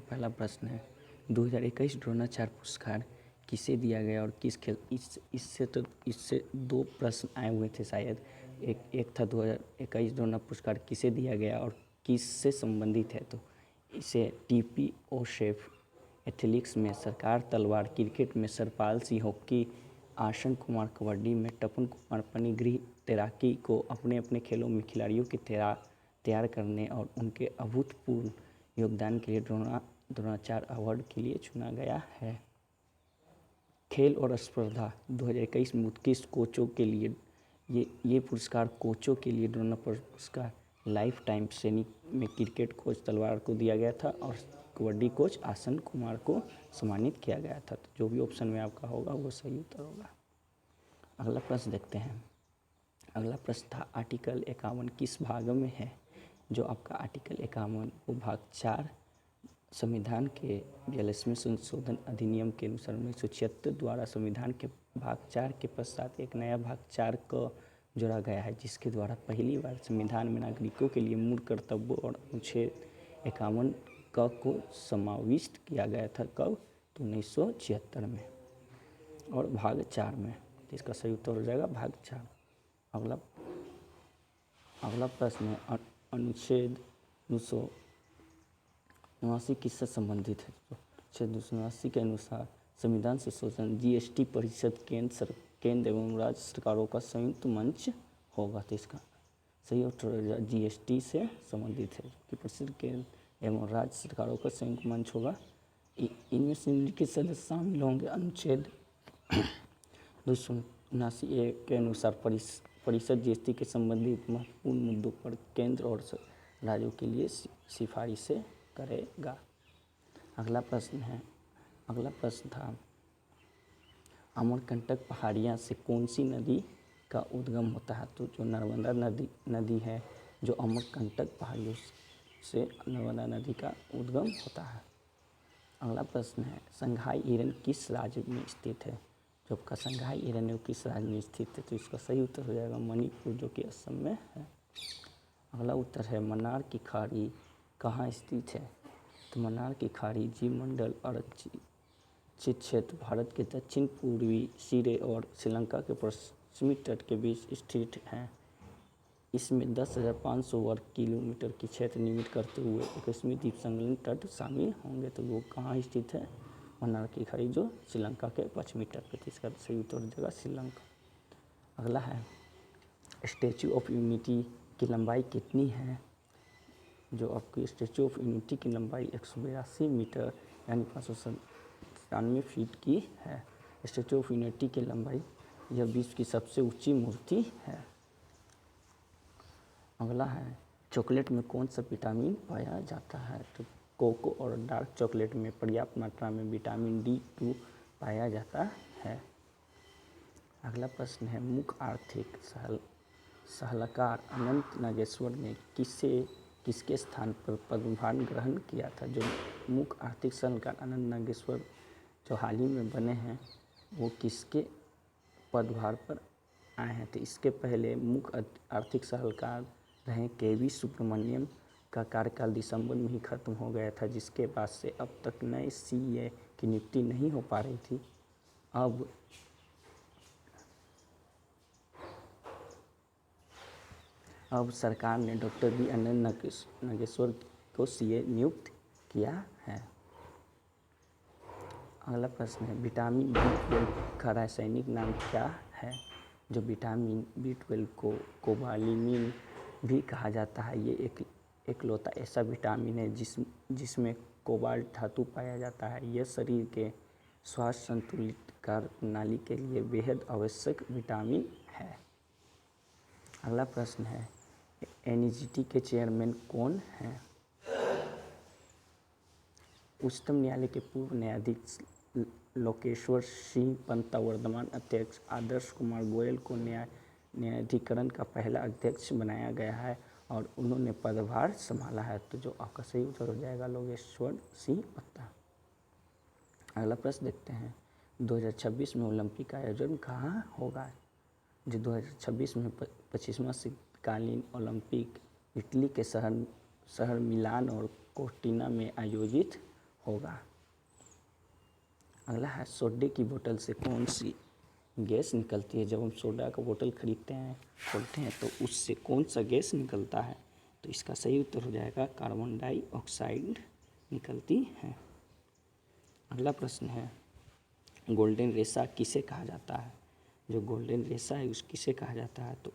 पहला प्रश्न है 2021 द्रोणाचार्य पुरस्कार किसे दिया गया और किस खेल इससे दो प्रश्न आए हुए थे शायद। एक था 2021 द्रोणाचार्य पुरस्कार किसे दिया गया और किससे संबंधित है, तो इसे टीपी ओशेफ एथलेटिक्स में सरकार तलवार, क्रिकेट में सरपाल सिंह, हॉकी आसन कुमार, कबड्डी में तपन कुमार पनिगृह, तैराकी को अपने अपने खेलों में खिलाड़ियों की तैयार करने और उनके अभूतपूर्व योगदान के लिए द्रोणाचार्य अवार्ड के लिए चुना गया है। खेल और स्पर्धा 2021 में उत्कृष्ट कोचों के लिए ये पुरस्कार कोचों के लिए द्रोणाचार्य पुरस्कार लाइफ टाइम श्रेणी में क्रिकेट कोच तलवार को दिया गया था और कबड्डी कोच आसन कुमार को सम्मानित किया गया था। तो जो भी ऑप्शन में आपका होगा वो सही उत्तर होगा। अगला प्रश्न देखते हैं। अगला प्रश्न था आर्टिकल 51 किस भाग में है, जो आपका आर्टिकल 51 वो भाग 4 संविधान के 42वें संशोधन अधिनियम के अनुसार 1976 द्वारा संविधान के भाग 4 के पश्चात एक नया भाग 4 को जोड़ा गया है, जिसके द्वारा पहली बार संविधान में नागरिकों के लिए मूल कर्तव्यों और अनुच्छेद 51 क को समाविष्ट किया गया था। कब? तो 1976 में और भाग 4 में। इसका सही उत्तर हो जाएगा भाग 4। अगला प्रश्न है अनुच्छेद 279 किससे संबंधित है। तो अनुच्छेद 279 के अनुसार संविधान संशोधन जीएसटी परिषद केंद्र एवं राज्य सरकारों का संयुक्त मंच होगा। तो इसका सही उत्तर जीएसटी से संबंधित है, कि परिषद केंद्र एवं राज्य सरकारों का संयुक्त मंच होगा। इनमें से निम्नलिखित सदस्य शामिल होंगे। अनुच्छेद 279 के अनुसार परिषद जीएसटी के संबंधित महत्वपूर्ण मुद्दों पर केंद्र और राज्यों के लिए सिफारिशें करेगा। अगला प्रश्न था अमरकंटक पहाड़ियाँ से कौन सी नदी का उद्गम होता है। तो जो नर्मदा नदी है, जो अमरकंटक पहाड़ियों से नर्मदा नदी का उद्गम होता है। अगला प्रश्न है संघाई हिरन किस राज्य में स्थित है। जो आपका संघाई हिरन है वो किस राज्य में स्थित है, तो इसका सही उत्तर हो जाएगा मणिपुर, जो कि असम में है। अगला उत्तर है मन्नार की खाड़ी कहाँ स्थित है। तो मन्नार की खाड़ी जीवमंडल आरक्षित क्षेत्र भारत के दक्षिण पूर्वी सिरे और श्रीलंका के पश्चिमी तट के बीच स्थित है। इसमें 10,500 वर्ग किलोमीटर की क्षेत्र निर्मित करते हुए 21वीं द्वीप संलग्न तट शामिल होंगे। तो वो कहाँ स्थित है, मन्नार की खाड़ी, जो श्रीलंका के पश्चिमी तट पर। इसका सही उत्तर हो जाएगा श्रीलंका। अगला है स्टैचू ऑफ यूनिटी की लंबाई कितनी है। जो आपकी स्टैचू ऑफ यूनिटी की लंबाई 182 मीटर यानी 597 फीट की है। स्टैचू ऑफ यूनिटी की लंबाई यह विश्व की सबसे ऊंची मूर्ति है। अगला है चॉकलेट में कौन सा विटामिन पाया जाता है। तो कोको और डार्क चॉकलेट में पर्याप्त मात्रा में विटामिन D2 पाया जाता है। अगला प्रश्न है मुख्य आर्थिक सलाहकार अनंत नागेश्वर ने किसके स्थान पर पदभार ग्रहण किया था। जो मुख्य आर्थिक सलाहकार अनंत नागेश्वर जो हाल ही में बने हैं, वो किसके पदभार पर आए हैं। तो इसके पहले मुख्य आर्थिक सलाहकार रहे KV सुब्रमण्यम का कार्यकाल दिसंबर में ही खत्म हो गया था, जिसके बाद से अब तक नए CA की नियुक्ति नहीं हो पा रही थी। अब सरकार ने डॉक्टर बी अनंत नागेश्वर को CA नियुक्त किया है। अगला प्रश्न है विटामिन B12 का रासायनिक नाम क्या है। जो विटामिन B12 को कोबालामिन भी कहा जाता है। ये एकलौता ऐसा विटामिन है जिसमें कोबाल्ट धातु पाया जाता है। यह शरीर के स्वास्थ्य संतुलित कार्य प्रणाली के लिए बेहद आवश्यक विटामिन है। अगला प्रश्न है NGT के चेयरमैन कौन हैं। उच्चतम न्यायालय के पूर्व न्यायाधीश लोकेश्वर सिंह पंत, वर्तमान अध्यक्ष आदर्श कुमार गोयल को न्यायाधिकरण का पहला अध्यक्ष बनाया गया है और उन्होंने पदभार संभाला है। तो जो आपका सही उत्तर हो जाएगा लोकेश्वर सिंह पंत। अगला प्रश्न देखते हैं 2026 में ओलंपिक का आयोजन कहाँ होगा। जो 2026 में 25वां शीतकालीन ओलंपिक इटली के शहर मिलान और कोर्टिना में आयोजित होगा। अगला है सोडे की बोतल से कौन सी गैस निकलती है। जब हम सोडा का बोतल खरीदते हैं, खोलते हैं, तो उससे कौन सा गैस निकलता है। तो इसका सही उत्तर हो जाएगा कार्बन डाइऑक्साइड निकलती है। अगला प्रश्न है गोल्डन रेशा किसे कहा जाता है। जो गोल्डन रेशा है उस किसे कहा जाता है। तो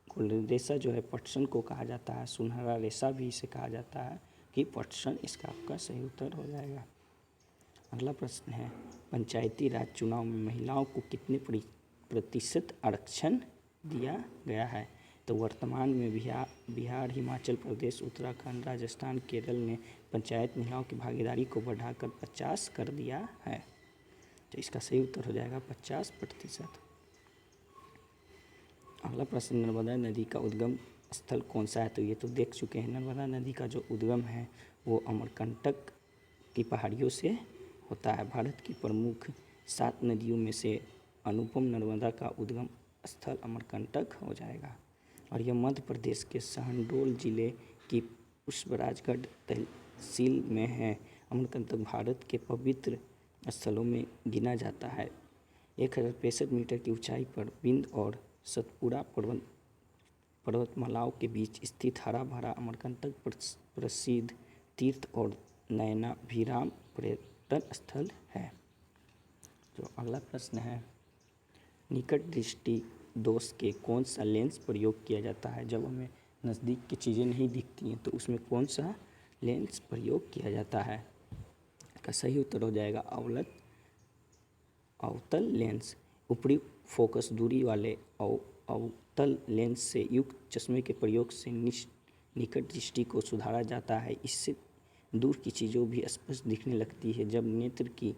गोल्डन रेशा जो है पटसन को कहा जाता है। सुनहरा रेशा भी इसे कहा जाता है कि पटसन, इसका आपका सही उत्तर हो जाएगा। अगला प्रश्न है पंचायती राज चुनाव में महिलाओं को कितने प्रतिशत आरक्षण दिया गया है। तो वर्तमान में बिहार, हिमाचल प्रदेश, उत्तराखंड, राजस्थान, केरल ने पंचायत महिलाओं की भागीदारी को बढ़ाकर 50 कर दिया है। तो इसका सही उत्तर हो जाएगा 50%। अगला प्रश्न नर्मदा नदी का उद्गम स्थल कौन सा है। तो ये तो देख चुके हैं। नर्मदा नदी का जो उद्गम है वो अमरकंटक की पहाड़ियों से होता है। भारत की प्रमुख 7 नदियों में से अनुपम नर्मदा का उद्गम स्थल अमरकंटक हो जाएगा। और यह मध्य प्रदेश के शहडोल जिले की पुष्पराजगढ़ तहसील में है। अमरकंटक भारत के पवित्र स्थलों में गिना जाता है। 1065 मीटर की ऊंचाई पर विंध्य और सतपुड़ा पर्वतमालाओं के बीच स्थित हरा भरा अमरकंटक प्रसिद्ध तीर्थ और नयनाभिराम पर्यटन स्थल है। जो अगला प्रश्न है निकट दृष्टि दोष के कौन सा लेंस प्रयोग किया जाता है। जब हमें नज़दीक की चीज़ें नहीं दिखती हैं तो उसमें कौन सा लेंस प्रयोग किया जाता है। इसका सही उत्तर हो जाएगा अवतल लेंस। ऊपरी फोकस दूरी वाले अवतल लेंस से युक्त चश्मे के प्रयोग से निकट दृष्टि को सुधारा जाता है। इससे दूर की चीज़ों भी स्पष्ट दिखने लगती है। जब नेत्र की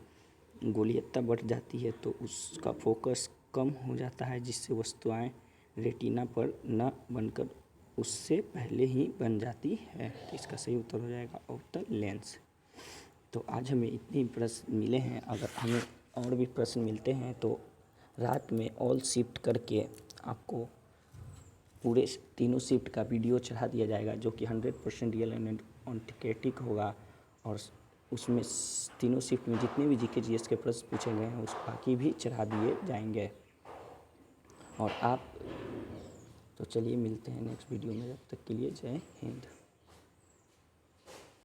गोलीयता बढ़ जाती है तो उसका फोकस कम हो जाता है, जिससे वस्तुएं रेटिना पर न बनकर उससे पहले ही बन जाती है। तो इसका सही उत्तर हो जाएगा अवतल लेंस। तो आज हमें इतने प्रश्न मिले हैं। अगर हमें और भी प्रश्न मिलते हैं तो रात में ऑल शिफ्ट करके आपको पूरे तीनों शिफ्ट का वीडियो चढ़ा दिया जाएगा, जो कि 100% रियल एंड ऑथेंटिक होगा। और उसमें तीनों शिफ्ट में जितने भी जीके जीएस के प्रश्न पूछे गए हैं उस बाकी भी चढ़ा दिए जाएंगे। और आप तो चलिए मिलते हैं नेक्स्ट वीडियो में। जब तक के लिए जय हिंद।